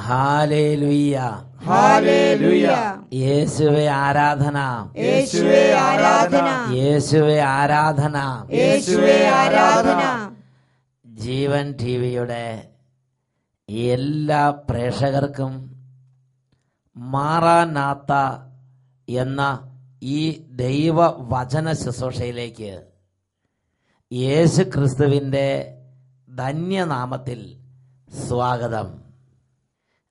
Hallelujah, hallelujah. യേശുവേ ആരാധന, യേശുവേ ആരാധന, യേശുവേ ആരാധന, യേശുവേ ആരാധന. ജീവൻ ടിവിയുടെ എല്ലാ പ്രേക്ഷകർക്കും മാറാനാത്ത എന്ന ഈ ദൈവവചന ശുശ്രൂഷയിലേക്ക് യേശു ക്രിസ്തുവിൻ്റെ ധന്യനാമത്തിൽ സ്വാഗതം.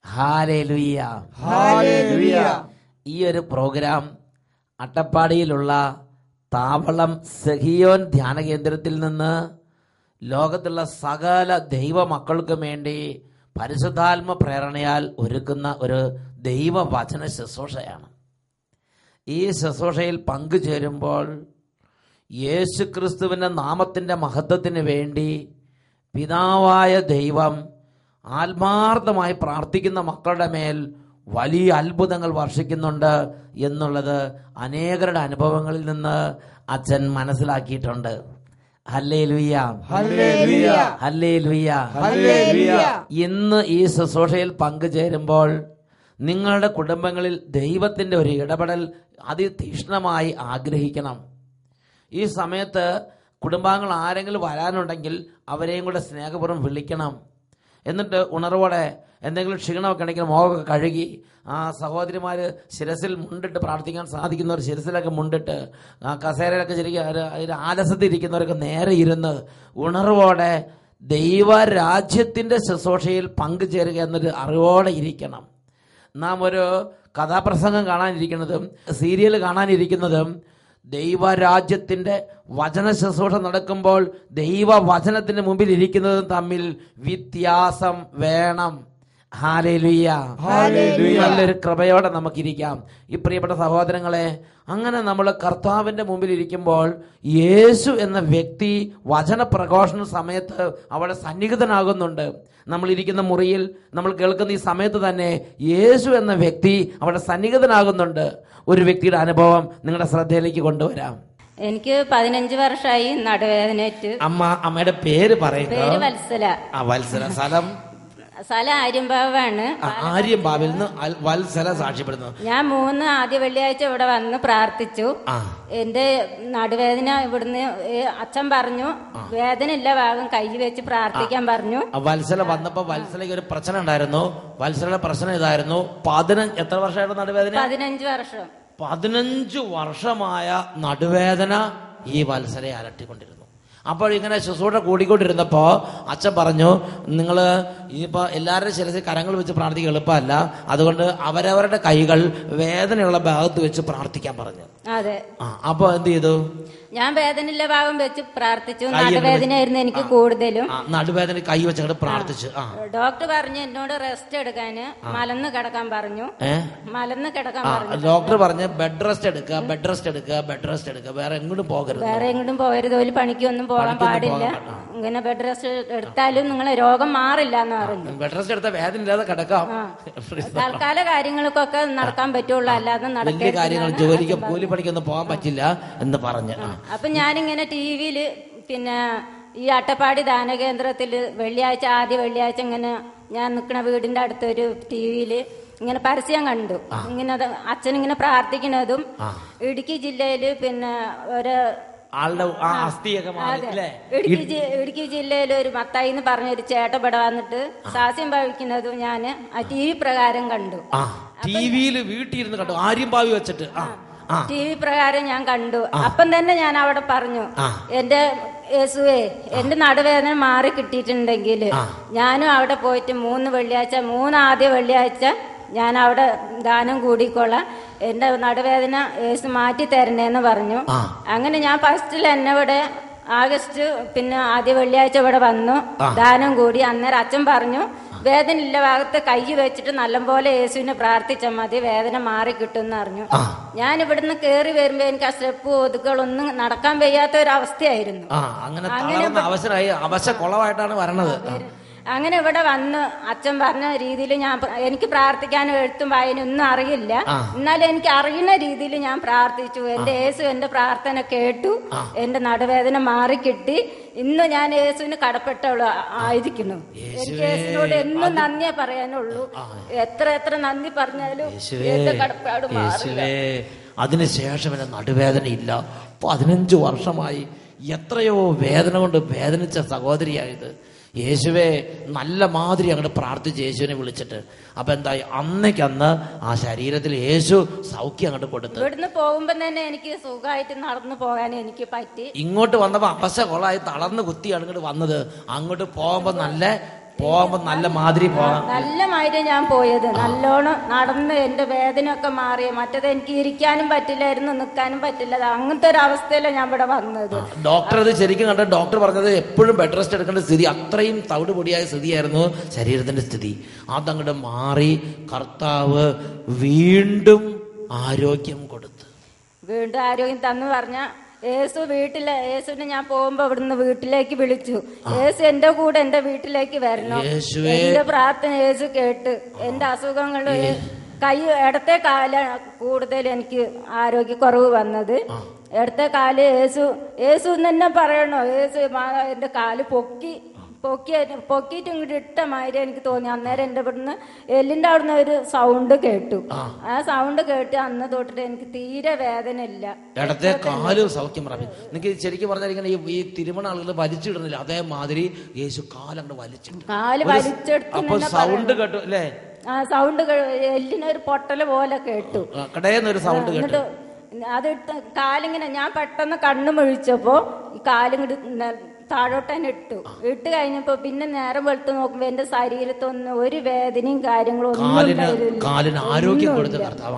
Hallelujah, hallelujah. ഈ ഒരു പ്രോഗ്രാം അട്ടപ്പാടിയിലുള്ള താവളം സഹിയോൻ ധ്യാന കേന്ദ്രത്തിൽ നിന്ന് ലോകത്തുള്ള സകല ദൈവമക്കൾക്കും വേണ്ടി പരിശുദ്ധാത്മ പ്രേരണയാൽ ഒരുക്കുന്ന ഒരു ദൈവവചന ശുശ്രൂഷയാണ്. ഈ ശുശ്രൂഷയിൽ പങ്കുചേരുമ്പോൾ യേശു ക്രിസ്തുവിൻ്റെ നാമത്തിൻ്റെ മഹത്വത്തിന് വേണ്ടി പിതാവായ ദൈവം ആത്മാർത്ഥമായി പ്രാർത്ഥിക്കുന്ന മക്കളുടെ മേൽ വലിയ അത്ഭുതങ്ങൾ വർഷിക്കുന്നുണ്ട് എന്നുള്ളത് അനേകരുടെ അനുഭവങ്ങളിൽ നിന്ന് അച്ഛൻ മനസ്സിലാക്കിയിട്ടുണ്ട്. Hallelujah, hallelujah, hallelujah, hallelujah. ഇന്ന് ഈ ശുശ്രൂഷയിൽ പങ്കുചേരുമ്പോൾ നിങ്ങളുടെ കുടുംബങ്ങളിൽ ദൈവത്തിൻ്റെ ഒരു ഇടപെടൽ അതിതീക്ഷ്ണമായി ആഗ്രഹിക്കണം. ഈ സമയത്ത് കുടുംബാംഗങ്ങൾ ആരെങ്കിലും വരാനുണ്ടെങ്കിൽ അവരെയും കൂടെ സ്നേഹപൂർവ്വം വിളിക്കണം. എന്നിട്ട് ഉണർവോടെ എന്തെങ്കിലും ക്ഷീണമൊക്കെ ഉണ്ടെങ്കിൽ മുഖമൊക്കെ കഴുകി ആ സഹോദരിമാർ ശിരസിൽ മുണ്ടിട്ട് പ്രാർത്ഥിക്കാൻ സാധിക്കുന്നവർ ശിരസിലൊക്കെ മുണ്ടിട്ട് ആ കസേരയിലൊക്കെ ശരിക്കും ആലസ്യത്തിൽ ഇരിക്കുന്നവരൊക്കെ നേരെ ഇരുന്ന് ഉണർവോടെ ദൈവരാജ്യത്തിൻ്റെ ശുശ്രൂഷയിൽ പങ്കുചേരുക എന്നൊരു അറിവോടെ ഇരിക്കണം. നാം ഒരു കഥാപ്രസംഗം കാണാനിരിക്കുന്നതും സീരിയൽ കാണാനിരിക്കുന്നതും ദൈവരാജ്യത്തിൻ്റെ വചന ശുശ്രൂഷ നടക്കുമ്പോൾ ദൈവവചനത്തിന് മുമ്പിൽ ഇരിക്കുന്നതും തമ്മിൽ വ്യത്യാസം വേണം. Hallelujah, hallelujah. നല്ലൊരു കൃപയോടെ നമുക്കിരിക്കാം. ഈ പ്രിയപ്പെട്ട സഹോദരങ്ങളെ, അങ്ങനെ നമ്മൾ കർത്താവിൻ്റെ മുമ്പിൽ ഇരിക്കുമ്പോൾ യേശു എന്ന വ്യക്തി വചന പ്രഘോഷണ സമയത്ത് അവിടെ സന്നിഹിതനാകുന്നുണ്ട്. നമ്മളിരിക്കുന്ന മുറിയിൽ നമ്മൾ കേൾക്കുന്ന ഈ സമയത്ത് തന്നെ യേശു എന്ന വ്യക്തി അവിടെ സന്നിഹിതനാകുന്നുണ്ട്. ഒരു വ്യക്തിയുടെ അനുഭവം നിങ്ങളുടെ ശ്രദ്ധയിലേക്ക് കൊണ്ടുവരാം. എനിക്ക് 15 വർഷമായി നടുവേദനയേറ്റ്. അമ്മയുടെ പേര് പറയുന്നത്? പേര് വത്സല. വത്സല. സ്ഥലം ആര്യമ്പാവാണ്. ആര്യമ്പാവിൽ നിന്ന് വത്സല സാക്ഷ്യപ്പെടുന്നു. ഞാൻ ആദ്യ വെള്ളിയാഴ്ച ഇവിടെ വന്ന് പ്രാർത്ഥിച്ചു. എന്റെ നടുവേദന ഇവിടുന്ന് അച്ഛൻ പറഞ്ഞു വേദന ഇല്ല, ഭാഗം കൈ വെച്ച് പ്രാർത്ഥിക്കാൻ പറഞ്ഞു. വത്സല വന്നപ്പോ വത്സലയ്ക്ക് ഒരു പ്രശ്നം ഉണ്ടായിരുന്നു. വത്സലയുടെ പ്രശ്നം ഇതായിരുന്നു. എത്ര വർഷമായിട്ട് നടുവേദന? 15 വർഷം. 15 വർഷമായ നടുവേദന ഈ വത്സലയെ അലട്ടിക്കൊണ്ടിരുന്നു. അപ്പോൾ ഇങ്ങനെ ശുശ്രൂഷ കൂടിക്കൊണ്ടിരുന്നപ്പോ അച്ഛൻ പറഞ്ഞു, നിങ്ങൾ ഇനിയിപ്പോ എല്ലാവരുടെയും ശിരസിൽ കരങ്ങൾ വെച്ച് പ്രാർത്ഥിക്കാൻ എളുപ്പമല്ല, അതുകൊണ്ട് അവരവരുടെ കൈകൾ വേദനയുള്ള ഭാഗത്ത് വെച്ച് പ്രാർത്ഥിക്കാൻ പറഞ്ഞു. അതെ. അപ്പൊ എന്ത് ചെയ്തു? ഞാൻ വേദനയില്ല ഭാഗം വെച്ച് പ്രാർത്ഥിച്ചു. നടുവേദനയായിരുന്നു എനിക്ക് കൂടുതലും. നടുവേദന കൈ വെച്ച് പ്രാർത്ഥിച്ചു. ഡോക്ടർ പറഞ്ഞു എന്നോട് റെസ്റ്റ് എടുക്കാന്, മലന്ന് കിടക്കാൻ പറഞ്ഞു. മലന്ന് കിടക്കാൻ പറഞ്ഞു. ഡോക്ടർ പറഞ്ഞു ബെഡ് റെസ്റ്റ് എടുക്കുക, ബെഡ് റെസ്റ്റ് എടുക്കുക, ബെഡ് റെസ്റ്റ് എടുക്കുക, വേറെ എങ്ങോട്ടും പോകരുത്, വേറെ എങ്ങോട്ടും പോകരുത്, ഒരു പണിക്കൊന്നും പോകാൻ പാടില്ല. ഇങ്ങനെ ബെഡ് റെസ്റ്റ് എടുത്താലും നിങ്ങളെ രോഗം മാറില്ല എന്ന് പറഞ്ഞു. ബെഡ് റെസ്റ്റ് എടുത്താൽ വേദന ഇല്ലാതെ കിടക്കാം. തൽക്കാല കാര്യങ്ങൾക്കൊക്കെ നടക്കാൻ പറ്റുള്ളൂ, അല്ലാതെ വലിയ കാര്യങ്ങൾ ജോലിക്ക് കൂലിപ്പണിക്കൊന്നും പോകാൻ പറ്റില്ല എന്ന് പറഞ്ഞു. അപ്പൊ ഞാനിങ്ങനെ ടിവിയില് പിന്നെ ഈ അട്ടപ്പാടി ദാനകേന്ദ്രത്തില് ആദ്യ വെള്ളിയാഴ്ച ഇങ്ങനെ ഞാൻ നിൽക്കുന്ന വീടിന്റെ അടുത്തൊരു ടിവിയില് ഇങ്ങനെ പരസ്യം കണ്ടു. ഇങ്ങനെ അച്ഛനിങ്ങനെ പ്രാർത്ഥിക്കുന്നതും ഇടുക്കി ജില്ലയില് പിന്നെ ഒരു ഇടുക്കി ജില്ലയിൽ ഒരു മത്തായി എന്ന് പറഞ്ഞൊരു ചേട്ടപ്പെട വന്നിട്ട് സാസ്യം ഭാവിക്കുന്നതും ഞാൻ ആ TV പ്രകാരം കണ്ടു. വീട്ടിലിരുന്ന് കണ്ടു, ആര്യമ്പാവി വെച്ചിട്ട് TV പ്രകാരം ഞാൻ കണ്ടു. അപ്പം തന്നെ ഞാൻ അവിടെ പറഞ്ഞു, എന്റെ യേശുവേ എന്റെ നടുവേദന മാറി കിട്ടിയിട്ടുണ്ടെങ്കിൽ ഞാനും അവിടെ പോയിട്ട് 3 ആദ്യ വെള്ളിയാഴ്ച ഞാൻ അവിടെ ദാനം കൂടിക്കൊള്ളാം, എന്റെ നടുവേദന യേശു മാറ്റി തരണേന്ന് പറഞ്ഞു. അങ്ങനെ ഞാൻ ഫസ്റ്റിൽ എന്നെ ഇവിടെ ആഗസ്റ്റ് പിന്നെ ആദ്യ വെള്ളിയാഴ്ച ഇവിടെ വന്നു, ദാനം കൂടി. അന്നേരം അച്ഛൻ പറഞ്ഞു വേദന ഇല്ല ഭാഗത്ത് കൈ വെച്ചിട്ട് നല്ലപോലെ യേശുവിനെ പ്രാർത്ഥിച്ചാൽ മതി, വേദന മാറി കിട്ടുമെന്ന് പറഞ്ഞു. ഞാൻ ഇവിടുന്ന് കേറി വരുമ്പോ എനിക്ക് ആ സ്റ്റെപ്പ് ഒതുക്കളൊന്നും നടക്കാൻ വയ്യാത്ത ഒരു അവസ്ഥയായിരുന്നു. അങ്ങനെ അവശരായി അവശ കുളമായിട്ടാണ് വരണത്. അങ്ങനെ ഇവിടെ വന്ന് അച്ഛൻ പറഞ്ഞ രീതിയിൽ എനിക്ക് പ്രാർത്ഥിക്കാനും എഴുത്തും വായനയും ഒന്നും അറിയില്ല. എന്നാലും എനിക്ക് അറിയുന്ന രീതിയിൽ ഞാൻ പ്രാർത്ഥിച്ചു. എന്റെ യേശു എന്റെ പ്രാർത്ഥന കേട്ടു. എന്റെ നടുവേദന മാറിക്കിട്ടി. ഇന്ന് ഞാൻ യേശുവിന് കടപ്പെട്ടവള് ആയിരിക്കുന്നു. എനിക്ക് യേശുവിനോട് എന്നും നന്ദിയേ പറയാനുള്ളൂ. എത്ര നന്ദി പറഞ്ഞാലും എന്റെ കടപ്പാട് മാറില്ല. അതിനുശേഷം എന്റെ നടുവേദന ഇല്ല. 15 വർഷമായി. എത്രയോ വേദന കൊണ്ട് വേദനിച്ച സഹോദരിയായത്. യേശുവെ നല്ല മാതിരി അങ്ങോട്ട് പ്രാർത്ഥിച്ച് യേശുവിനെ വിളിച്ചിട്ട് അപ്പൊ എന്തായി, അന്നേക്കന്ന് ആ ശരീരത്തിൽ യേശു സൗഖ്യം അങ്ങോട്ട് കൊടുത്തു. ഇവിടുന്ന് പോകുമ്പോ തന്നെ എനിക്ക് സുഖമായിട്ട് നടന്നു പോകാൻ എനിക്ക് പറ്റി. ഇങ്ങോട്ട് വന്നപ്പോ അവശ കൊളായി തളർന്ന് കുത്തിയാണ് ഇങ്ങോട്ട് വന്നത്. അങ്ങോട്ട് പോകുമ്പോ നല്ല മാതിരി പോകാം. നല്ല മാതിരി ഞാൻ പോയത്. നല്ലോണം നടന്ന് എന്റെ വേദനയൊക്കെ മാറിയ. മറ്റേത് എനിക്ക് ഇരിക്കാനും പറ്റില്ലായിരുന്നു, നിൽക്കാനും പറ്റില്ല. അങ്ങനത്തെ ഒരു അവസ്ഥയിലാണ് ഞാൻ ഇവിടെ വന്നത്. ഡോക്ടർ അത് ശരിക്കും കണ്ട ഡോക്ടർ പറഞ്ഞത് എപ്പോഴും ബെഡ് റെസ്റ്റ് എടുക്കേണ്ട സ്ഥിതി, അത്രയും തവിട് പൊടിയായ സ്ഥിതിയായിരുന്നു ശരീരത്തിന്റെ സ്ഥിതി. അതങ്ങോട്ട് മാറി കർത്താവ് വീണ്ടും ആരോഗ്യം കൊടുത്തു. വീണ്ടും ആരോഗ്യം തന്നു പറഞ്ഞ യേശുവിനെ ഞാൻ പോകുമ്പോ ഇവിടുന്ന് വീട്ടിലേക്ക് വിളിച്ചു. യേശു എന്റെ കൂടെ എന്റെ വീട്ടിലേക്ക് വരണം. എന്റെ പ്രാർത്ഥന യേശു കേട്ട് എന്റെ അസുഖങ്ങൾ ഇടത്തെ കാല കൂടുതൽ എനിക്ക് ആരോഗ്യക്കുറവ് വന്നത്. ഇടത്തെ കാല് യേശു തന്നെ പറയണോ, യേശു എന്റെ കാല് പൊക്കിയിട്ട് ഇങ്ങോട്ട് ഇട്ട മാതിരി എനിക്ക് തോന്നി. അന്നേരം എന്റെ ഇവിടുന്ന് എല്ലിന്റെ അവിടുന്ന് ഒരു സൗണ്ട് കേട്ടു. ആ സൗണ്ട് കേട്ട് അന്ന് തൊട്ടിട്ട് എനിക്ക് തീരെ വേദന ഇല്ല. ഇടത്തെ കാല് സൗഖ്യം പ്രാപിച്ചു. എനിക്ക് ശരിക്കും പറഞ്ഞാൽ ഇങ്ങനെ ഈ തിരുമണ ആളുകൾ വലിച്ചിടുന്നില്ല, അതേമാതിരി യേശു കാലങ്ങോട്ട് വലിച്ചെടുത്തു. സൗണ്ട് കേട്ടു അല്ലേ? ആ സൗണ്ട് എല്ലിനൊരു പൊട്ടല് പോലെ കേട്ടു. കടയെന്നൊരു സൗണ്ട് കേട്ടു. അത് കാലിങ്ങനെ ഞാൻ പെട്ടെന്ന് കണ്ണു മുഴിച്ചപ്പോ ഈ കാലിങ്ങോട്ട് താഴോട്ടന്നെ ഇട്ട് കഴിഞ്ഞപ്പോ പിന്നെ നേരം വെളുത്ത് നോക്കുമ്പോ എന്റെ ശരീരത്തൊന്നും ഒരു വേദനയും കാര്യങ്ങളും കാലിന് ആരോഗ്യം കൊടുത്ത് കർത്താവ്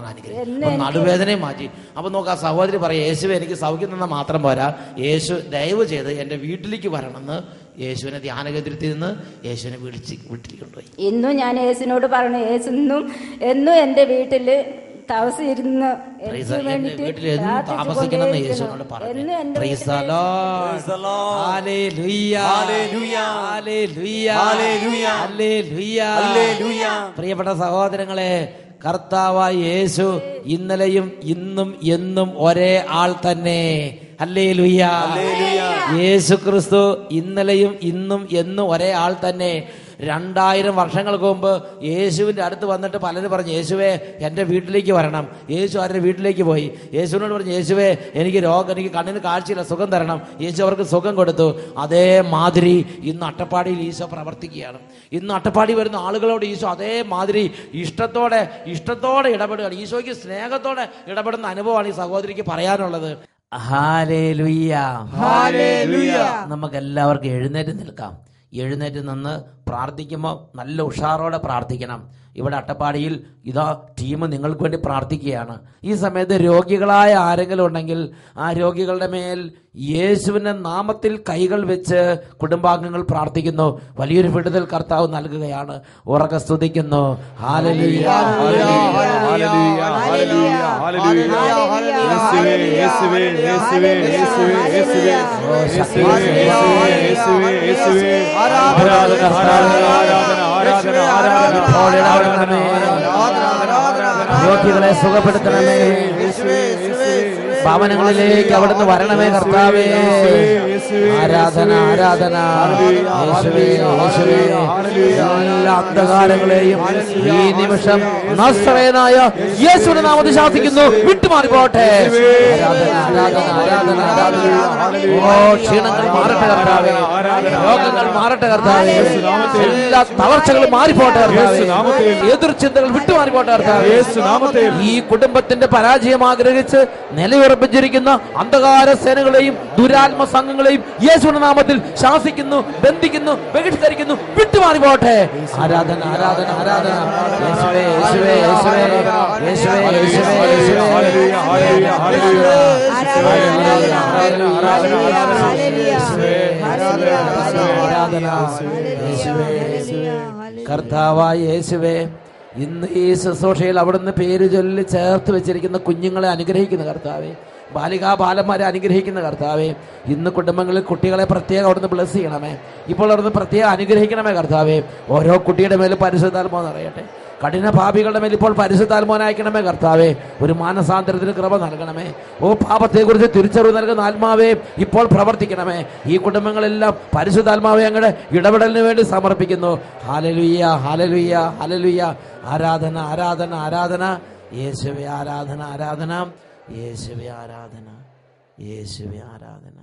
നടുവേദനയും മാറ്റി. അപ്പൊ നോക്ക്, ആ സഹോദരി പറയാം, യേശു എനിക്ക് സൗഖ്യം തന്നാൽ മാത്രം പോരാ, യേശു ദയവ് ചെയ്ത് എന്റെ വീട്ടിലേക്ക് വരണമെന്ന് യേശുവിനെ ധ്യാനകേന്ദ്രത്തിൽ നിന്ന് യേശുവിനെ വീട്ടിലേക്ക് കൊണ്ടുപോയി. ഇന്നും ഞാൻ യേശുവിനോട് പറഞ്ഞു, യേശു എന്നും എന്റെ വീട്ടില് താമസിച്ചിരുന്ന് താമസിക്കണമെന്ന് യേശുവിനോട് പറഞ്ഞു. പ്രിയപ്പെട്ട സഹോദരങ്ങളെ, കർത്താവായ യേശു ഇന്നലെയും ഇന്നും എന്നും ഒരേ ആൾ തന്നെ. ഹല്ലേലൂയ. യേശു ക്രിസ്തു ഇന്നലെയും ഇന്നും എന്നും ഒരേ ആൾ തന്നെ. 2000 വർഷങ്ങൾക്ക് മുമ്പ് യേശുവിന്റെ അടുത്ത് വന്നിട്ട് പലരും പറഞ്ഞു, യേശുവേ എന്റെ വീട്ടിലേക്ക് വരണം. യേശു അവരുടെ വീട്ടിലേക്ക് പോയി. യേശുവിനോട് പറഞ്ഞു, യേശുവേ എനിക്ക് കണ്ണിന് കാഴ്ചയില്ല, സുഖം തരണം. യേശു അവർക്ക് സുഖം കൊടുത്തു. അതേമാതിരി ഇന്ന് അട്ടപ്പാടിയിൽ ഈശോ പ്രവർത്തിക്കുകയാണ്. ഇന്ന് അട്ടപ്പാടി വരുന്ന ആളുകളോട് ഈശോ അതേമാതിരി ഇഷ്ടത്തോടെ ഇടപെടുകയാണ്. ഈശോയ്ക്ക് സ്നേഹത്തോടെ ഇടപെടുന്ന അനുഭവമാണ് ഈ സഹോദരിക്ക് പറയാനുള്ളത്. Hallelujah, hallelujah. നമുക്ക് എല്ലാവർക്കും എഴുന്നേറ്റ് നിൽക്കാം. എഴുന്നേറ്റ് നിന്ന് പ്രാർത്ഥിക്കുമ്പോൾ നല്ല ഉഷാറോടെ പ്രാർത്ഥിക്കണം. ഇവിടെ അട്ടപ്പാടിയിൽ ഇതാ ടീം നിങ്ങൾക്ക് വേണ്ടി പ്രാർത്ഥിക്കുകയാണ്. ഈ സമയത്ത് രോഗികളായ ആരെങ്കിലും ഉണ്ടെങ്കിൽ ആ രോഗികളുടെ മേൽ യേശുവിന്റെ നാമത്തിൽ കൈകൾ വെച്ച് കുടുംബാംഗങ്ങൾ പ്രാർത്ഥിക്കുന്നു. വലിയൊരു വിടുതൽ കർത്താവ് നൽകുകയാണ്. ഉറക്കെ സ്തുതിക്കുന്നു. ഹല്ലേലൂയ, ഹല്ലേലൂയ, ഹല്ലേലൂയ, രോഗികളെ സുഖപ്പെടുത്തണമേ. ഭവനങ്ങളിലേക്ക് അവിടുന്ന് വരണമേ കർത്താവേ. ആരാധന, ആരാധന. എല്ലാ അന്ധകാരങ്ങളെയും ഈ നിമിഷം നസ്രയനായ യേശുവിന്റെ നാമത്തിൽ ശാസിക്കുന്നു, വിട്ടുമാറിപ്പോട്ടെ. ആരാധന, ആരാധന, ആരാധന, ആരാധന. ഓ ക്ഷീണങ്ങൾ മാറട്ടെ കർത്താവേ, രോഗങ്ങൾ മാറട്ടെ കർത്താവേ, എല്ലാ തളർച്ചകളും മാറിപ്പോട്ടെ കർത്താവേ, എതിർചിന്തകൾ വിട്ടുമാറിപ്പോട്ടെ കർത്താവേ. ഈ കുടുംബത്തിന്റെ പരാജയം ആഗ്രഹിച്ച് നിലയുറപ്പിച്ചിരിക്കുന്ന അന്ധകാര സേനകളെയും ദുരാത്മ സംഘങ്ങളെയും യേശുവിന്റെ നാമത്തിൽ ശാസിക്കുന്നു, ബന്ധിക്കുന്നു, ബഹിഷ്കരിക്കുന്നു, വിട്ടുമാറിപ്പോട്ടെ. ആരാധന, ആരാധന, ആരാധന. യേശുവേ, യേശുവേ, യേശുവേ, യേശുവേ, യേശുവേ, യേശുവേ. കർത്താവായ യേശുവേ, ഇന്ന് ഈ ശുശ്രൂഷയിൽ അവിടുന്ന് പേര് ചൊല്ലി ചേർത്ത് വെച്ചിരിക്കുന്ന കുഞ്ഞുങ്ങളെ അനുഗ്രഹിക്കുന്ന കർത്താവേ, ബാലികാ ബാലന്മാരെ അനുഗ്രഹിക്കുന്ന കർത്താവേ, ഇന്ന് കുടുംബങ്ങളിൽ കുട്ടികളെ പ്രത്യേകം അവിടുന്ന് ബ്ലസ് ചെയ്യണമേ. ഇപ്പോൾ അവിടുന്ന് പ്രത്യേകം അനുഗ്രഹിക്കണമേ കർത്താവേ. ഓരോ കുട്ടിയുടെ മേലും പരിശുദ്ധാത്മാവ് നിറയട്ടെ. കഠിന പാപികളുടെ മേൽ ഇപ്പോൾ പരിശുദ്ധാത്മാവിനെ അയക്കണമേ കർത്താവേ. ഒരു മാനസാന്തരത്തിന് കൃപ നൽകണമേ. ഓ പാപത്തെക്കുറിച്ച് തിരിച്ചറിവ് നൽകുന്ന ആത്മാവേ ഇപ്പോൾ പ്രവർത്തിക്കണമേ. ഈ കുടുംബങ്ങളെല്ലാം പരിശുദ്ധാത്മാവെ അങ്ങയുടെ ഇടപെടലിന് വേണ്ടി സമർപ്പിക്കുന്നു. Hallelujah, hallelujah, hallelujah. ആരാധന, ആരാധന, ആരാധന. യേശുവേ ആരാധന, ആരാധന. യേശുവേ ആരാധന, യേശുവേ ആരാധന.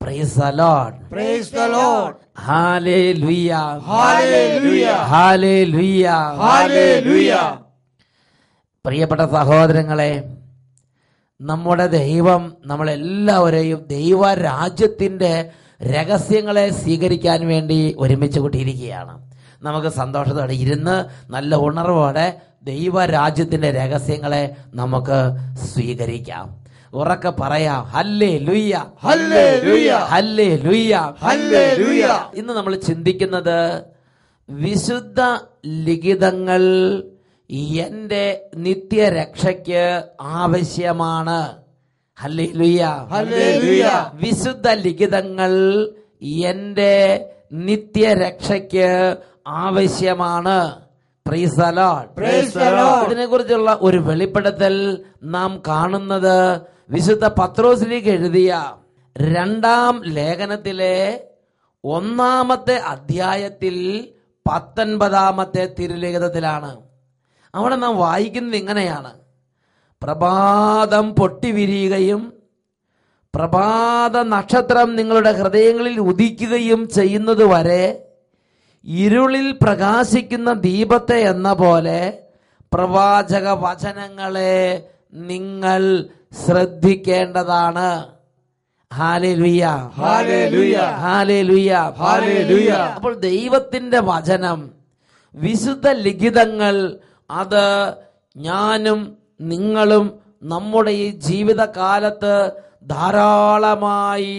Praise the Lord. Praise the Lord. Hallelujah. Hallelujah. Hallelujah. Hallelujah. പ്രിയപ്പെട്ട സഹോദരങ്ങളെ, നമ്മുടെ ദൈവം നമ്മളെല്ലാവരെയും ദൈവരാജ്യത്തിന്റെ രഹസ്യങ്ങളെ സ്വീകരിക്കാൻ വേണ്ടി ഒരുമിച്ച് കൂട്ടിയിരിക്കുകയാണ്. നമുക്ക് സന്തോഷത്തോടെ ഇരുന്ന് നല്ല ഉണർവോടെ ദൈവരാജ്യത്തിന്റെ രഹസ്യങ്ങളെ നമുക്ക് സ്വീകരിക്കാം. ഉറക്കെ പറയാം, ഹല്ലേലൂയ, ഹല്ലേലൂയ, ഹല്ലേലൂയ, ഹല്ലേലൂയ. ഇന്ന് നമ്മൾ ചിന്തിക്കുന്നത് വിശുദ്ധ ലിഖിതങ്ങൾ എന്റെ നിത്യരക്ഷയ്ക്ക് ആവശ്യമാണ്. Hallelujah, hallelujah. വിശുദ്ധ ലിഖിതങ്ങൾ എന്റെ നിത്യരക്ഷയ്ക്ക് ആവശ്യമാണ്. Price the lord. Praise the Lord. ഇതിനെക്കുറിച്ചുള്ള ഒരു വെളിപ്പെടുത്തൽ നാം കാണുന്നത് വിശുദ്ധ പത്രോസിലേക്ക് എഴുതിയ 2-ാം ലേഖനത്തിലെ 1-ാമത്തെ അധ്യായത്തിൽ 19-ാമത്തെ തിരുലിഖിതത്തിലാണ്. അവിടെ നാം വായിക്കുന്നത് ഇങ്ങനെയാണ്: പ്രഭാതം പൊട്ടിവിരിയുകയും പ്രഭാത നക്ഷത്രം നിങ്ങളുടെ ഹൃദയങ്ങളിൽ ഉദിക്കുകയും ചെയ്യുന്നതുവരെ ഇരുളിൽ പ്രകാശിക്കുന്ന ദീപത്തെ എന്ന പോലെ പ്രവാചക വചനങ്ങളെ നിങ്ങൾ ശ്രദ്ധിക്കേണ്ടതാണ്. Hallelujah, hallelujah, hallelujah, hallelujah. അപ്പോൾ ദൈവത്തിന്റെ വചനം, വിശുദ്ധ ലിഖിതങ്ങൾ, അത് ഞാനും നിങ്ങളും നമ്മുടെ ഈ ജീവിതകാലത്ത് ധാരാളമായി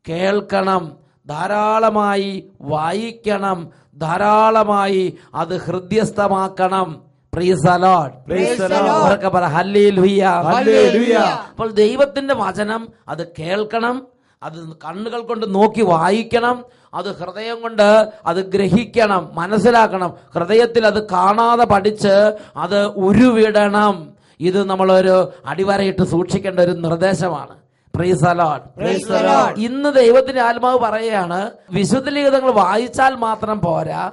കേൾക്കണം, ധാരാളമായി വായിക്കണം, ധാരാളമായി അത് ഹൃദ്യസ്ഥമാക്കണം. Praise the lord. Praise the lord. ഉറക്കെ പറ, ഹല്ലേലൂയ, ഹല്ലേലൂയ. അപ്പോൾ ദൈവത്തിന്റെ വചനം അത് കേൾക്കണം, അത് കണ്ണുകൾ കൊണ്ട് നോക്കി വായിക്കണം, അത് ഹൃദയം കൊണ്ട് അത് ഗ്രഹിക്കണം, മനസ്സിലാക്കണം, ഹൃദയത്തിൽ അത് കാണാതെ പഠിച്ച് അത് ഉരുവിടണം. ഇത് നമ്മളൊരു അടിവരയിട്ട് സൂക്ഷിക്കേണ്ട ഒരു നിർദ്ദേശമാണ്. Price the lord. Praise the Lord. ഇന്ന് ദൈവത്തിന്റെ ആത്മാവ് പറയുകയാണ്, വിശുദ്ധ ലിഖിതങ്ങൾ വായിച്ചാൽ മാത്രം പോരാ,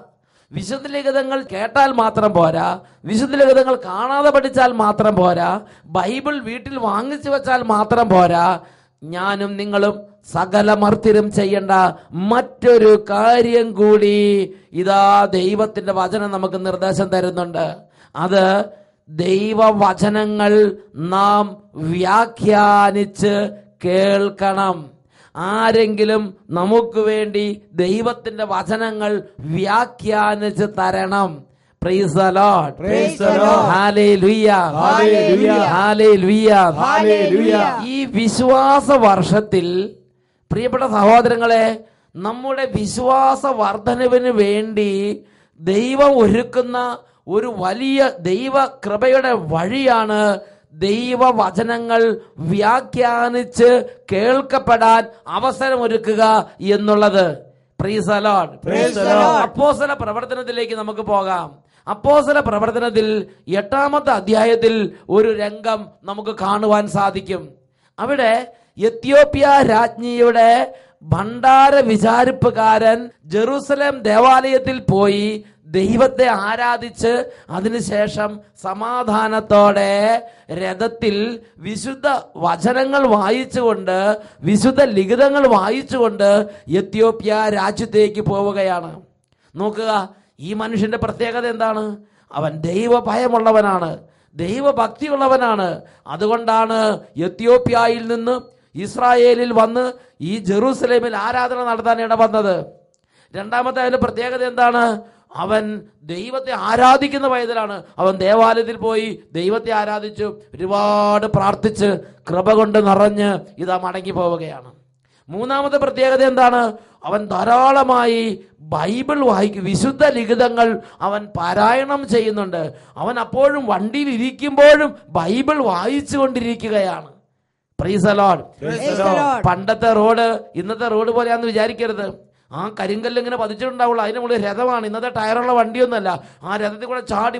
വിശുദ്ധ ലിഖിതങ്ങൾ കേട്ടാൽ മാത്രം പോരാ, വിശുദ്ധ ലിഖിതങ്ങൾ കാണാതെ പഠിച്ചാൽ മാത്രം പോരാ, ബൈബിൾ വീട്ടിൽ വാങ്ങിച്ചു വെച്ചാൽ മാത്രം പോരാ. ഞാനും നിങ്ങളും സകല മർത്യരും ചെയ്യേണ്ട മറ്റൊരു കാര്യം കൂടി ഇതാ ദൈവത്തിന്റെ വചനം നമുക്ക് നിർദ്ദേശം തരുന്നുണ്ട്. അത് ദൈവവചനങ്ങൾ നാം വ്യാഖ്യാനിച്ച് കേൾക്കണം. ആരെങ്കിലും നമുക്ക് വേണ്ടി ദൈവത്തിന്റെ വചനങ്ങൾ വ്യാഖ്യാനിച്ച് തരണം. Price the lord. Praise the Lord. Hallelujah, hallelujah, hallelujah, hallelujah. ഈ വിശ്വാസ വർഷത്തിൽ പ്രിയപ്പെട്ട സഹോദരങ്ങളെ, നമ്മുടെ വിശ്വാസ വർധനവിന് വേണ്ടി ദൈവം ഒരുക്കുന്ന ഒരു വലിയ ദൈവ കൃപയുടെ വഴിയാണ് ദൈവവചനങ്ങൾ വ്യാഖ്യാനിച്ച് കേൾക്കപ്പെടാൻ അവസരമൊരുക്കുക എന്നുള്ളത്. Price the lord. Praise the Lord. അപ്പോസ്തല പ്രവർത്തനത്തിലേക്ക് നമുക്ക് പോകാം. അപ്പോസ്തല പ്രവർത്തനത്തിൽ 8-ാമത്തെ അധ്യായത്തിൽ ഒരു രംഗം നമുക്ക് കാണുവാൻ സാധിക്കും. അവിടെ എത്യോപ്യ രാജ്ഞിയുടെ ഭണ്ഡാര വിചാരിപ്പുകാരൻ ജെറൂസലേം ദേവാലയത്തിൽ പോയി ദൈവത്തെ ആരാധിച്ച് അതിനുശേഷം സമാധാനത്തോടെ രഥത്തിൽ വിശുദ്ധ വചനങ്ങൾ വായിച്ചുകൊണ്ട്, വിശുദ്ധ ലിഖിതങ്ങൾ വായിച്ചുകൊണ്ട് എത്യോപ്യ രാജ്യത്തേക്ക് പോവുകയാണ്. നോക്കുക, ഈ മനുഷ്യന്റെ പ്രത്യേകത എന്താണ്? അവൻ ദൈവഭയമുള്ളവനാണ്, ദൈവഭക്തിയുള്ളവനാണ്. അതുകൊണ്ടാണ് എത്യോപ്യയിൽ നിന്ന് ഇസ്രായേലിൽ വന്ന് ഈ ജെറൂസലേമിൽ ആരാധന നടത്താൻ ഇടവന്നത്. രണ്ടാമത്തെ അതിന്റെ പ്രത്യേകത എന്താണ്? അവൻ ദൈവത്തെ ആരാധിക്കുന്ന പൈതലാണ്. അവൻ ദേവാലയത്തിൽ പോയി ദൈവത്തെ ആരാധിച്ചു, ഒരുപാട് പ്രാർത്ഥിച്ച് കൃപ കൊണ്ട് നിറഞ്ഞ് ഇതാ മടങ്ങി പോവുകയാണ്. മൂന്നാമത്തെ പ്രത്യേകത എന്താണ്? അവൻ ധാരാളമായി ബൈബിൾ വായിക്കും, വിശുദ്ധ ലിഖിതങ്ങൾ അവൻ പാരായണം ചെയ്യുന്നുണ്ട്. അവൻ അപ്പോഴും വണ്ടിയിൽ ഇരിക്കുമ്പോഴും ബൈബിൾ വായിച്ചു കൊണ്ടിരിക്കുകയാണ്. Price the Lord. പണ്ടത്തെ റോഡ് ഇന്നത്തെ റോഡ് പോലെയാന്ന് വിചാരിക്കരുത്. ആ കരിങ്കല്ല് ഇങ്ങനെ പതിച്ചിട്ടുണ്ടാവുള്ളൂ, അതിന് മുകളിൽ രഥമാണ്. ഇന്നത്തെ ടയറുള്ള വണ്ടിയൊന്നുമല്ല. ആ രഥത്തിൽ കൂടെ ചാടി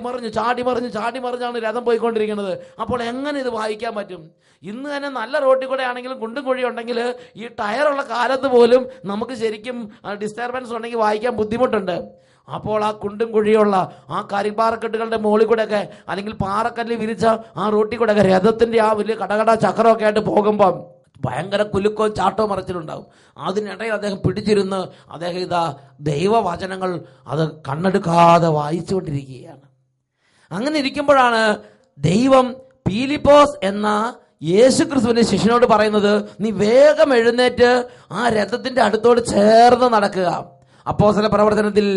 മറിഞ്ഞാണ് രഥം പോയിക്കൊണ്ടിരിക്കുന്നത്. അപ്പോൾ എങ്ങനെ ഇത് വായിക്കാൻ പറ്റും? ഇന്ന് തന്നെ നല്ല റോഡിൽ കൂടെ ആണെങ്കിലും കുണ്ടും കുഴി ഉണ്ടെങ്കിൽ ഈ ടയറുള്ള കാലത്ത് പോലും നമുക്ക് ശരിക്കും ഡിസ്റ്റർബൻസ് ഉണ്ടെങ്കിൽ വായിക്കാൻ ബുദ്ധിമുട്ടുണ്ട്. അപ്പോൾ ആ കുണ്ടും കുഴിയുള്ള ആ കരിപ്പാറക്കെട്ടുകളുടെ മുകളിൽ കൂടെയൊക്കെ അല്ലെങ്കിൽ പാറക്കല്ല് വിരിച്ച ആ റോട്ടിൽ കൂടെയൊക്കെ രഥത്തിന്റെ ആ വലിയ കടകട ചക്രമൊക്കെ ആയിട്ട് പോകുമ്പം ഭയങ്കര കുലുക്കവും ചാട്ടവും മറിച്ചിലുണ്ടാവും. അതിനിടയിൽ അദ്ദേഹം പിടിച്ചിരുന്ന് അദ്ദേഹം ഇതാ ദൈവവചനങ്ങൾ അത് കണ്ണെടുക്കാതെ വായിച്ചുകൊണ്ടിരിക്കുകയാണ്. അങ്ങനെ ഇരിക്കുമ്പോഴാണ് ദൈവം പീലിപ്പോസ് എന്ന യേശുക്രിസ്തുവിന്റെ ശിഷ്യനോട് പറയുന്നത്, നീ വേഗം എഴുന്നേറ്റ് ആ രഥത്തിന്റെ അടുത്തോട് ചേർന്ന് നടക്കുക. അപ്പോസ്തല പ്രവർത്തനത്തിൽ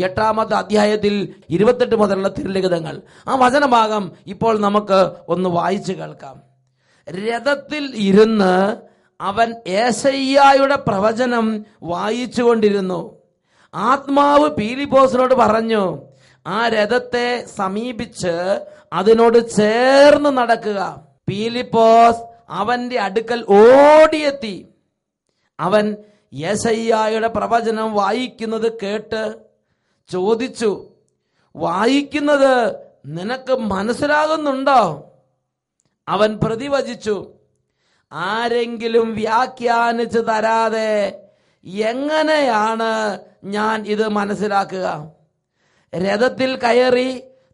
8-ാമത്തെ അധ്യായത്തിൽ 28 മുതലുള്ള തിരുലിഖിതങ്ങൾ, ആ വചനഭാഗം ഇപ്പോൾ നമുക്ക് ഒന്ന് വായിച്ചു കേൾക്കാം. രഥത്തിൽ ഇരുന്ന് അവൻ യേശയ്യായുടെ പ്രവചനം വായിച്ചു കൊണ്ടിരുന്നു. ആത്മാവ് പീലിപ്പോസിനോട് പറഞ്ഞു, ആ രഥത്തെ സമീപിച്ച് അതിനോട് ചേർന്ന് നടക്കുക. പീലിപ്പോസ് അവന്റെ അടുക്കൽ ഓടിയെത്തി. അവൻ യെശയ്യായുടെ പ്രവചനം വായിക്കുന്നത് കേട്ട് ചോദിച്ചു, വായിക്കുന്നത് നിനക്ക് മനസ്സിലാകുന്നുണ്ടോ? അവൻ പ്രതിവചിച്ചു, ആരെങ്കിലും വ്യാഖ്യാനിച്ച് തരാതെ എങ്ങനെയാണ് ഞാൻ ഇത് മനസ്സിലാക്കുക? രഥത്തിൽ കയറി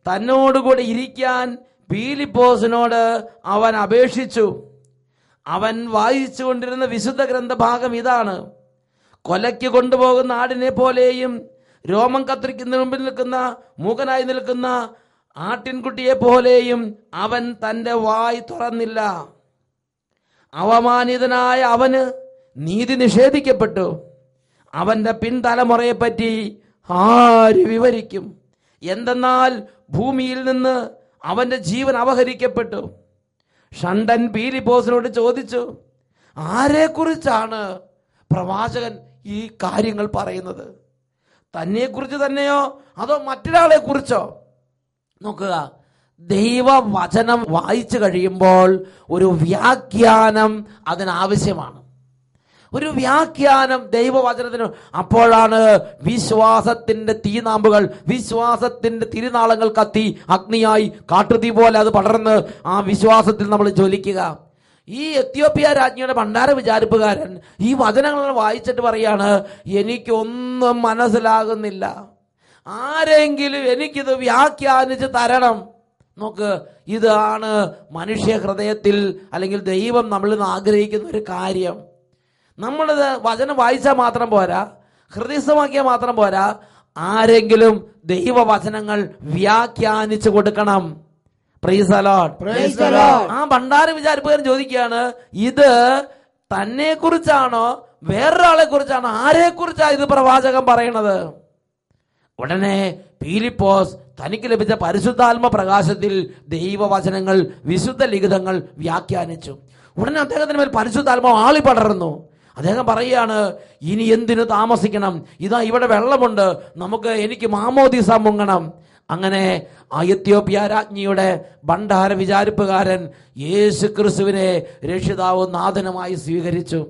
തന്നോടുകൂടി ഇരിക്കാൻ പീലിപ്പോസിനോട് അവൻ അപേക്ഷിച്ചു. അവൻ വായിച്ചു കൊണ്ടിരുന്ന വിശുദ്ധ ഗ്രന്ഥഭാഗം ഇതാണ്: കൊലയ്ക്ക് കൊണ്ടുപോകുന്ന ആടിനെ പോലെയും രോമം കത്തിരിക്കുന്ന മുമ്പിൽ നിൽക്കുന്ന മൂകനായി നിൽക്കുന്ന ആട്ടിൻകുട്ടിയെ പോലെയും അവൻ തന്റെ വായ് തുറന്നില്ല. അവമാനിതനായ അവന് നീതി നിഷേധിക്കപ്പെട്ടു. അവന്റെ പിൻതലമുറയെപ്പറ്റി ആര് വിവരിക്കും? എന്തെന്നാൽ ഭൂമിയിൽ നിന്ന് അവന്റെ ജീവൻ അപഹരിക്കപ്പെട്ടു. ഷണ്ടൻ പീലിപ്പോസിനോട് ചോദിച്ചു, ആരെക്കുറിച്ചാണ് പ്രവാചകൻ ഈ കാര്യങ്ങൾ പറയുന്നത്? തന്നെക്കുറിച്ച് തന്നെയോ അതോ മറ്റൊരാളെ കുറിച്ചോ? നോക്കുക, ദൈവവചനം വായിച്ചു കഴിയുമ്പോൾ ഒരു വ്യാഖ്യാനം അതിനാവശ്യമാണ്. ഒരു വ്യാഖ്യാനം ദൈവവചനത്തിന്. അപ്പോഴാണ് വിശ്വാസത്തിന്റെ തീനാമ്പുകൾ, വിശ്വാസത്തിന്റെ തിരുനാളങ്ങൾ കത്തി അഗ്നിയായി കാട്ടുതീ പോലെ അത് പടർന്ന് ആ വിശ്വാസത്തിൽ നമ്മൾ ജ്വലിക്കുക. ഈ എത്യോപ്യ രാജ്ഞിയുടെ ഭണ്ഡാര വിചാരിപ്പുകാരൻ ഈ വചനങ്ങൾ വായിച്ചിട്ട് പറയാണ്, എനിക്കൊന്നും മനസ്സിലാകുന്നില്ല, ആരെങ്കിലും എനിക്കിത് വ്യാഖ്യാനിച്ച് തരണം. നോക്ക്, ഇതാണ് മനുഷ്യ ഹൃദയത്തിൽ അല്ലെങ്കിൽ ദൈവം നമ്മളിൽ നിന്ന് ആഗ്രഹിക്കുന്ന ഒരു കാര്യം. നമ്മളിത് വചനം വായിച്ചാൽ മാത്രം പോരാ, ഹൃദയസ്ഥമാക്കിയാൽ മാത്രം പോരാ, ആരെങ്കിലും ദൈവവചനങ്ങൾ വ്യാഖ്യാനിച്ചു കൊടുക്കണം. Price the Lord. ആ ഭണ്ഡാര വിചാരിപ്പുകാരൻ ചോദിക്കുകയാണ്, ഇത് തന്നെ കുറിച്ചാണോ വേറൊരാളെ കുറിച്ചാണോ? ആരെ കുറിച്ചാണ് ഇത് പ്രവാചകൻ പറയണത്? ഉടനെ പീലിപ്പോസ് തനിക്ക് ലഭിച്ച പരിശുദ്ധാത്മ പ്രകാശത്തിൽ ദൈവവചനങ്ങൾ, വിശുദ്ധ ലിഖിതങ്ങൾ വ്യാഖ്യാനിച്ചു. ഉടനെ അദ്ദേഹത്തിന് മേൽ പരിശുദ്ധാത്മാവ് ആളി പടർന്നു. അദ്ദേഹം പറയുകയാണ്, ഇനി എന്തിനു താമസിക്കണം? ഇതാ ഇവിടെ വെള്ളമുണ്ട്, എനിക്ക് മാമോദീസ മുങ്ങണം. അങ്ങനെ ആ എത്യോപ്യ രാജ്ഞിയുടെ ഭണ്ഡാര വിചാരിപ്പുകാരൻ യേശു ക്രിസ്തുവിനെ രക്ഷിതാവും നാഥനുമായി സ്വീകരിച്ചു.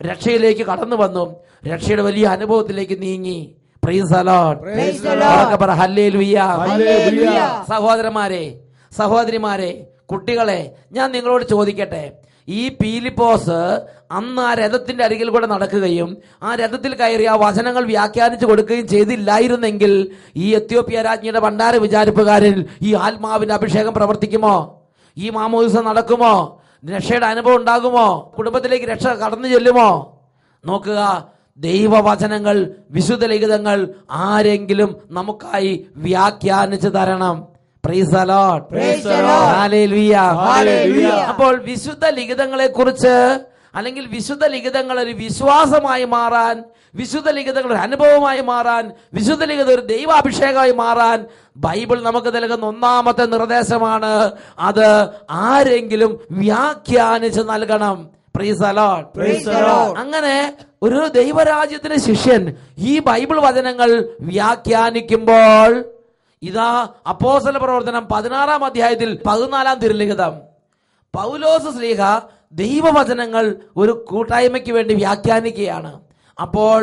രക്ഷയിലേക്ക് കടന്നു വന്നു. രക്ഷയുടെ വലിയ അനുഭവത്തിലേക്ക് നീങ്ങി. Price the Lord. ഹല്ലേലൂയ. സഹോദരന്മാരെ, സഹോദരിമാരെ, കുട്ടികളെ, ഞാൻ നിങ്ങളോട് ചോദിക്കട്ടെ, ഈ പീലിപ്പോസ് അന്ന് ആ രഥത്തിന്റെ അരികിൽ കൂടെ നടക്കുകയും ആ രഥത്തിൽ കയറി ആ വചനങ്ങൾ വ്യാഖ്യാനിച്ചു കൊടുക്കുകയും ചെയ്തില്ലായിരുന്നെങ്കിൽ ഈ എത്യോപ്യ രാജ്ഞിയുടെ ഭണ്ഡാര വിചാരിപ്പുകാരിൽ ഈ ആത്മാവിന്റെ അഭിഷേകം പ്രവർത്തിക്കുമോ? ഈ മാമോദിസ നടക്കുമോ? രക്ഷയുടെ അനുഭവം ഉണ്ടാകുമോ? കുടുംബത്തിലേക്ക് രക്ഷ കടന്നു ചെല്ലുമോ? നോക്കുക, ദൈവവചനങ്ങൾ, വിശുദ്ധ ലിഖിതങ്ങൾ ആരെങ്കിലും നമുക്കായി വ്യാഖ്യാനിച്ചു തരണം. Price the Lord. ഹല്ലേലൂയ. അപ്പോൾ വിശുദ്ധ ലിഖിതങ്ങളെ കുറിച്ച് അല്ലെങ്കിൽ വിശുദ്ധ ലിഖിതങ്ങൾ ഒരു വിശ്വാസമായി മാറാൻ, വിശുദ്ധ ലിഖിതങ്ങൾ ഒരു അനുഭവമായി മാറാൻ, വിശുദ്ധ ലിഖിതം ഒരു ദൈവാഭിഷേകമായി മാറാൻ ബൈബിൾ നമുക്ക് നൽകുന്ന ഒന്നാമത്തെ നിർദ്ദേശമാണ്, അത് ആരെങ്കിലും വ്യാഖ്യാനിച്ച് നൽകണം. Price the Lord. Praise the Lord. അങ്ങനെ ഒരു ദൈവരാജ്യത്തിന്റെ ശിഷ്യൻ ഈ ബൈബിൾ വചനങ്ങൾ വ്യാഖ്യാനിക്കുമ്പോൾ ഇതാ അപ്പോസ്തല പ്രവർത്തനം 16-ാം അധ്യായത്തിൽ 14-ാം തിരുലിഖിതം പൗലോസ് ശ്ലീഹ ദൈവവചനങ്ങൾ ഒരു കൂട്ടായ്മയ്ക്ക് വേണ്ടി വ്യാഖ്യാനിക്കുകയാണ്. അപ്പോൾ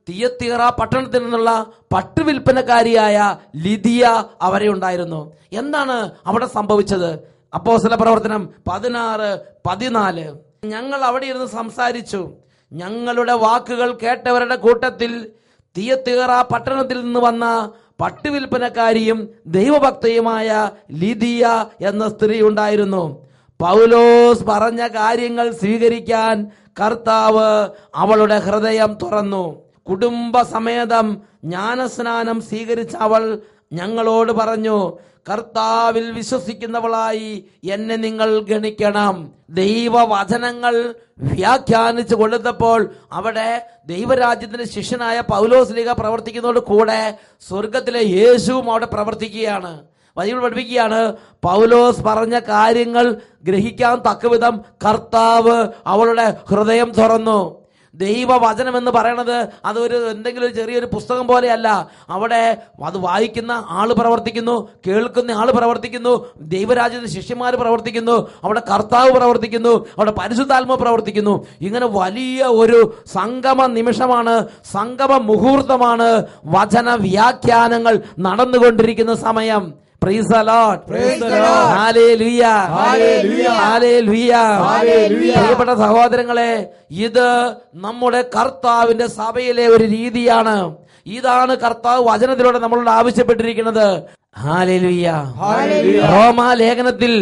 തിയത്തീറ പട്ടണത്തിൽ നിന്നുള്ള പട്ടുവിൽപ്പനക്കാരിയായ ലിദിയ അവരെ ഉണ്ടായിരുന്നു. എന്താണ് അവിടെ സംഭവിച്ചത്? അപ്പോസ്തല പ്രവർത്തനം 16-14. ഞങ്ങൾ അവിടെ ഇരുന്ന് സംസാരിച്ചു. ഞങ്ങളുടെ വാക്കുകൾ കേട്ടവരുടെ കൂട്ടത്തിൽ തിയത്തീറ പട്ടണത്തിൽ നിന്ന് വന്ന പട്ടുവിൽപ്പനക്കാരിയും ദൈവഭക്തയുമായ ലിദിയ എന്ന സ്ത്രീ ഉണ്ടായിരുന്നു. പൗലോസ് പറഞ്ഞ കാര്യങ്ങൾ സ്വീകരിക്കാൻ കർത്താവ് അവളുടെ ഹൃദയം തുറന്നു. കുടുംബസമേതം ജ്ഞാനസ്നാനം സ്വീകരിച്ച അവൾ ഞങ്ങളോട് പറഞ്ഞു, കർത്താവിൽ വിശ്വസിക്കുന്നവളായി എന്നെ നിങ്ങൾ ഗണിക്കണം. ദൈവവചനങ്ങൾ വ്യാഖ്യാനിച്ചു കൊടുത്തപ്പോൾ അവിടെ ദൈവരാജ്യത്തിന്റെ ശിഷ്യനായ പൗലോസ് ലീഗ പ്രവർത്തിക്കുന്നതോട് കൂടെ സ്വർഗത്തിലെ യേശുവും അവിടെ പ്രവർത്തിക്കുകയാണ്. ബൈബിൾ പഠിപ്പിക്കുകയാണ്, പൗലോസ് പറഞ്ഞ കാര്യങ്ങൾ ഗ്രഹിക്കാൻ തക്കവിധം കർത്താവ് അവളുടെ ഹൃദയം തുറന്നു. ദൈവവചനം എന്ന് പറയണത് അതൊരു എന്തെങ്കിലും ഒരു ചെറിയൊരു പുസ്തകം പോലെയല്ല. അവിടെ അത് വായിക്കുന്ന ആള് പ്രവർത്തിക്കുന്നു, കേൾക്കുന്ന ആള് പ്രവർത്തിക്കുന്നു, ദൈവരാജ്യത്തിന്റെ ശിഷ്യന്മാർ പ്രവർത്തിക്കുന്നു, അവിടെ കർത്താവ് പ്രവർത്തിക്കുന്നു, അവിടെ പരിശുദ്ധാത്മാവ് പ്രവർത്തിക്കുന്നു. ഇങ്ങനെ വലിയ ഒരു സംഗമ നിമിഷമാണ്, സംഗമ മുഹൂർത്തമാണ് വചന വ്യാഖ്യാനങ്ങൾ നടന്നുകൊണ്ടിരിക്കുന്ന സമയം. Praise the Lord. Praise the Lord. Hallelujah. Hallelujah. Hallelujah. Hallelujah. പ്രിയപ്പെട്ട സഹോദരങ്ങളെ, ഇത് നമ്മുടെ കർത്താവിന്റെ സഭയിലെ ഒരു രീതിയാണ്. ഇതാണ് കർത്താവ് വചനത്തിലൂടെ നമ്മളോട് ആവശ്യപ്പെട്ടിരിക്കുന്നത്. ഹല്ലേലൂയ. Hallelujah. റോമാ ലേഖനത്തിൽ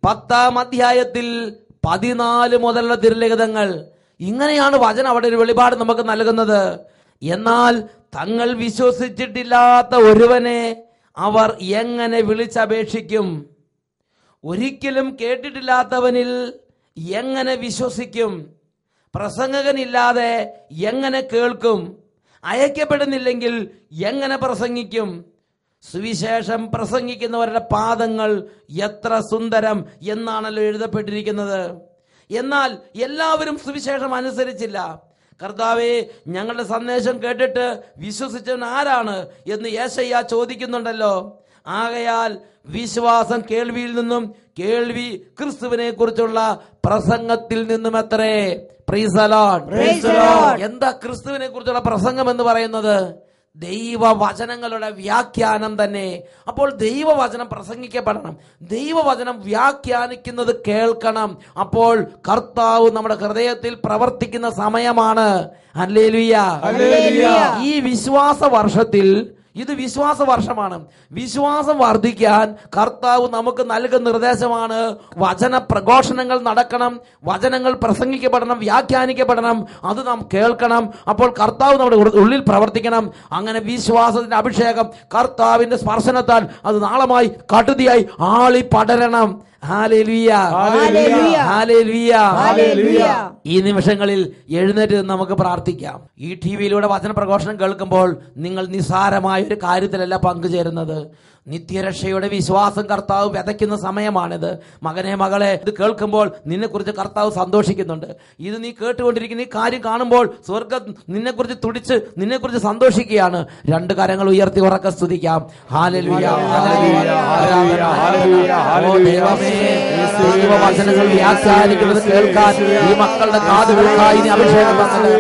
10-ാം അധ്യായത്തിൽ 14 മുതലുള്ള തിരുലിഖിതങ്ങൾ ഇങ്ങനെയാണ് വചനം അവിടെ ഒരു വെളിപാട് നമുക്ക് നൽകുന്നത്. എന്നാൽ തങ്ങൾ വിശ്വസിച്ചിട്ടില്ലാത്ത ഒരുവനെ അവർ എങ്ങനെ വിളിച്ചപേക്ഷിക്കും? ഒരിക്കലും കേട്ടിട്ടില്ലാത്തവനിൽ എങ്ങനെ വിശ്വസിക്കും? പ്രസംഗകനില്ലാതെ എങ്ങനെ കേൾക്കും? അയക്കപ്പെടുന്നില്ലെങ്കിൽ എങ്ങനെ പ്രസംഗിക്കും? സുവിശേഷം പ്രസംഗിക്കുന്നവരുടെ പാദങ്ങൾ എത്ര സുന്ദരം എന്നാണല്ലോ എഴുതപ്പെട്ടിരിക്കുന്നത്. എന്നാൽ എല്ലാവരും സുവിശേഷം അനുസരിച്ചില്ല. കർത്താവേ, ഞങ്ങളുടെ സന്ദേശം കേട്ടിട്ട് വിശ്വസിച്ചവൻ ആരാണ് എന്ന് യേശയ്യ ചോദിക്കുന്നുണ്ടല്ലോ. ആകയാൽ വിശ്വാസം കേൾവിയിൽ നിന്നും, കേൾവി ക്രിസ്തുവിനെ കുറിച്ചുള്ള പ്രസംഗത്തിൽ നിന്നും അത്രേ. Price the Lord. Praise the Lord. എന്താ ക്രിസ്തുവിനെ കുറിച്ചുള്ള പ്രസംഗം എന്ന് പറയുന്നത്? ദൈവവചനങ്ങളുടെ വ്യാഖ്യാനം തന്നെ. അപ്പോൾ ദൈവവചനം പ്രസംഗിക്കപ്പെടണം, ദൈവവചനം വ്യാഖ്യാനിക്കുന്നത് കേൾക്കണം. അപ്പോൾ കർത്താവ് നമ്മുടെ ഹൃദയത്തിൽ പ്രവർത്തിക്കുന്ന സമയമാണ്. ഹല്ലേലൂയ. ഹല്ലേലൂയ. ഈ വിശ്വാസ വർഷത്തിൽ ഇത് വിശ്വാസ വർഷമാണ്. വിശ്വാസം വർദ്ധിക്കാൻ കർത്താവ് നമുക്ക് നൽകുന്ന നിർദ്ദേശമാണ് വചന പ്രഘോഷണങ്ങൾ നടക്കണം, വചനങ്ങൾ പ്രസംഗിക്കപ്പെടണം, വ്യാഖ്യാനിക്കപ്പെടണം, അത് നാം കേൾക്കണം. അപ്പോൾ കർത്താവ് നമ്മുടെ ഉള്ളിൽ പ്രവർത്തിക്കണം. അങ്ങനെ വിശ്വാസത്തിന്റെ അഭിഷേകം കർത്താവിന്റെ സ്പർശനത്താൽ അത് നാളമായി കടുതിയായി ആളി പടരണം. ഹല്ലേലൂയ. ഹല്ലേലൂയ. ഹല്ലേലൂയ. ഹല്ലേലൂയ. ഈ നിമിഷങ്ങളിൽ എഴുന്നേറ്റ് നമുക്ക് പ്രാർത്ഥിക്കാം. ഈ ടിവിയിലൂടെ വചന പ്രഘോഷണം കേൾക്കുമ്പോൾ നിങ്ങൾ നിസ്സാരമായ ഒരു കാര്യത്തിലല്ല പങ്കുചേരുന്നത്. നിത്യരക്ഷയുടെ വിശ്വാസം കർത്താവ് വിതയ്ക്കുന്ന സമയമാണിത്. മകനെ, മകളെ, ഇത് കേൾക്കുമ്പോൾ നിന്നെക്കുറിച്ച് കർത്താവ് സന്തോഷിക്കുന്നുണ്ട്. ഇത് നീ കേട്ടുകൊണ്ടിരിക്കുന്ന ഈ കാര്യം കാണുമ്പോൾ സ്വർഗം നിന്നെക്കുറിച്ച് തുടിച്ച് നിന്നെക്കുറിച്ച് സന്തോഷിക്കുകയാണ്. രണ്ട് കരങ്ങൾ ഉയർത്തി ഉറക്കെ സ്തുതിക്കാം. ഹല്ലേലൂയ. ഹല്ലേലൂയ. ഹല്ലേലൂയ. ഓ ദൈവമേ, ദൈവവചനങ്ങൾ വ്യാഖ്യാനിക്കുന്നത് കേൾക്കാൻ ഈ മക്കളുടെ കാതുകൾക്കായി നീ അഭിഷേകം തന്നത്.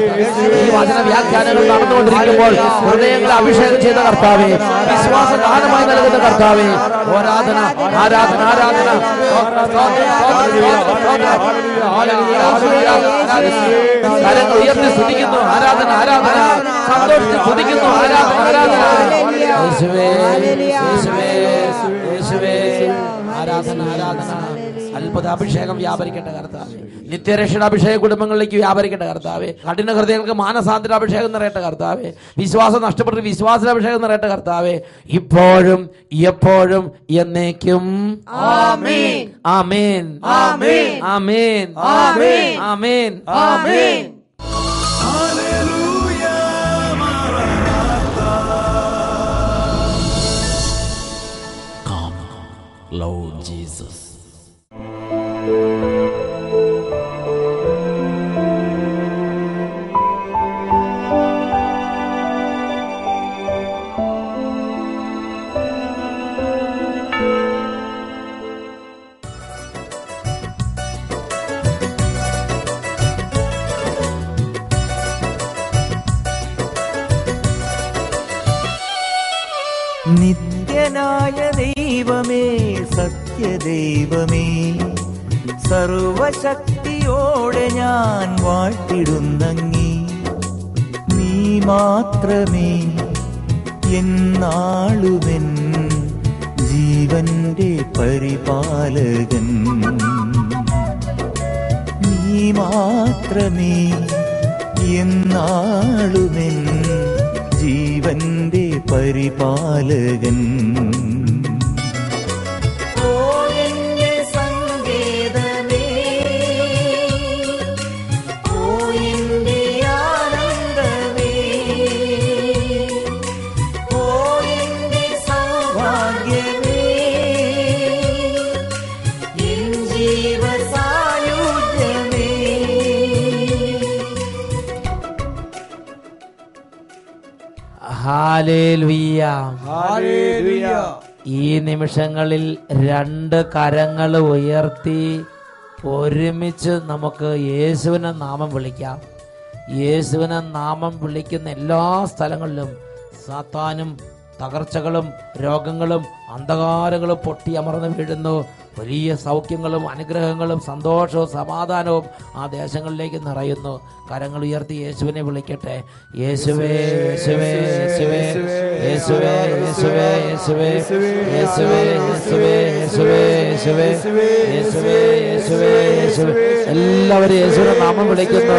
ഈ വചന വ്യാഖ്യാനങ്ങൾ നടന്നുകൊണ്ടിരിക്കുമ്പോൾ ഹൃദയങ്ങളെ അഭിഷേകം ചെയ്ത കർത്താവേ, വിശ്വാസ ദാനമായി നൽകുന്ന കർത്താവേ, ആരാധന ആരാധന ആരാധന. കരങ്ങൾ ഉയർത്തി സ്തുതിക്കുന്നു. ആരാധന ആരാധന. സന്തോഷിച്ച് സ്തുതിക്കുന്നു. ആരാധന ആരാധന. യേശുവേ യേശുവേ യേശുവേ. ആരാധന ആരാധന. അത്ഭുത അഭിഷേകം വ്യാപരിക്കട്ടെ കർത്താവേ. നിത്യരക്ഷയുടെ അഭിഷേക കുടുംബങ്ങളിലേക്ക് വ്യാപരിക്കട്ടെ കർത്താവേ. കഠിന ഹൃദയങ്ങൾക്ക് മാനസാന്തര അഭിഷേകം നിറയട്ടെ കർത്താവേ. വിശ്വാസം നഷ്ടപ്പെട്ട് വിശ്വാസ അഭിഷേകം നിറയട്ടെ കർത്താവേ. ഇപ്പോഴും എപ്പോഴും എന്നേക്കും. ആമേൻ. ആമേൻ. ആമേൻ. ആമേൻ. ആമേൻ. ആമേൻ. ആമേൻ. Come, Lord Jesus. ഏകനായ ദൈവമേ, സത്യദൈവമേ, സർവശക്തിയോടെ ഞാൻ വാഴ്ത്തിടുന്നങ്ങി. നീ മാത്രമേ എന്നാളുമെൻ ജീവന്റെ പരിപാലകൻ. നീ മാത്രമേ എന്നാളുമെൻ ജീവന്റെ പരിപാലകൻ. ഹല്ലേലൂയ. ഹല്ലേലൂയ. ഈ നിമിഷങ്ങളിൽ രണ്ട് കരങ്ങൾ ഉയർത്തി ഒരുമിച്ച് നമുക്ക് യേശുവിനെ നാമം വിളിക്കാം. യേശുവിനെ നാമം വിളിക്കുന്ന എല്ലാ സ്ഥലങ്ങളിലും സാത്താനും തകർച്ചകളും രോഗങ്ങളും അന്ധകാരങ്ങളും പൊട്ടിയമർന്ന് വീഴുന്നു. വലിയ സൗഖ്യങ്ങളും അനുഗ്രഹങ്ങളും സന്തോഷവും സമാധാനവും ആ ദേശങ്ങളിലേക്ക് നിറയുന്നു. കരങ്ങൾ ഉയർത്തി യേശുവിനെ വിളിക്കട്ടെ. യേശുവേ യേശുവേ യേശുവേ യേശുവേ യേശുവേ യേശുവേ യേശുവേ യേശുവേ യേശുവേ യേശുവേ യേശുവേ യേശുവേ യേശുവേ. എല്ലാവരും യേശുവിനെ നാമം വിളിക്കുന്നു,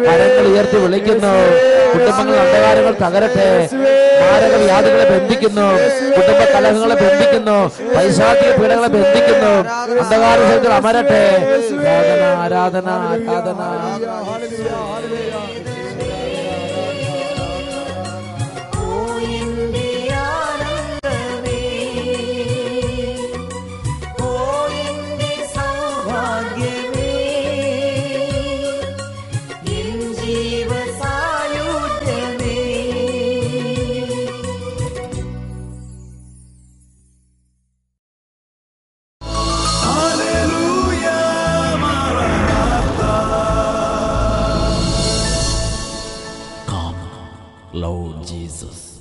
കരങ്ങൾ ഉയർത്തി വിളിക്കുന്നു. കുടുംബങ്ങൾ അന്ധകാരങ്ങൾ തകരട്ടെ, മാരക വ്യാധികളെ ബന്ധിക്കുന്നു, കുടുംബ കലഹങ്ങളെ ബന്ധിക്കുന്നു, പൈശാചിക പീഡകളെ ബന്ധിക്കുന്നു, അന്ധകാര ശക്തികൾ അമരട്ടെ. ആരാധന ആരാധന ആരാധന. Lord Jesus.